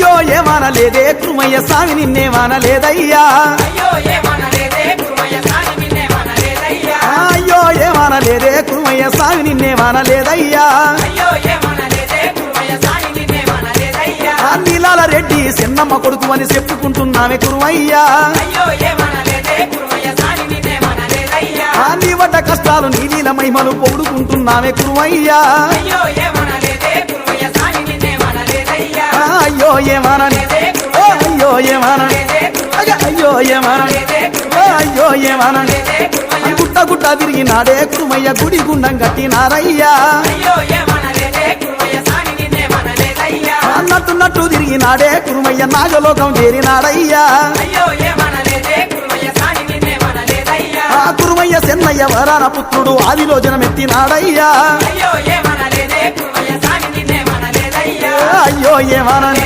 అయ్యో ఏమనలేదే కురుమయ్య స్వామి నిన్నేమనలేదయ్యా అయ్యో ఏమనలేదే కురుమయ్య స్వామి నిన్నేమనలేదయ్యా అయ్యో ఏమనలేదే కురుమయ్య స్వామి నిన్నేమనలేదయ్యా అయ్యో ఏమనలేదే కురుమయ్య స్వామి నిన్నేమనలేదయ్యా నీలాల రెడ్డి చిన్నమ్మ కొడుకు అని చెప్పుకుంటున్నామే కురుమయ్యా అయ్యో ఏమనలేదే కురుమయ్య స్వామి నిన్నేమనలేదయ్యా నీ వడ్డ కష్టాలు నీ నీల మహిమలు పొగుడుకుంటున్నామే కురుమయ్యా అయ్యో ఏమనలేదే కురుమయ్య స్వామి నిన్నేమనలేదయ్యా అయ్యో ఏమనలేదే అయ్యో ఏమనలేదే అయ్యో ఏమనలేదే అయ్యో ఏమనలేదే గుట్ట గుట్ట తిరిగినాడే కురుమయ్య గుడి గుండం కట్టినారయ్యా అయ్యో ఏమనలేదే కురుమయ్య స్వామి నిన్నేమనలేదయ్యా అన్నట్టున్నట్టు తిరిగినాడే కురుమయ్య నాగలోకం చేరినాడయ్యా అయ్యో ఏమనలేదే కురుమయ్య స్వామి నిన్నేమనలేదయ్యా కురుమయ్య చెన్నయ్య వరాన పుత్రుడు ఆదిలో జనమెత్తినాడయ్యా అయ్యో ఏమనలేదే కురుమయ్య స్వామి నిన్నేమనలేదయ్యా అయ్యో ఏమనలేదే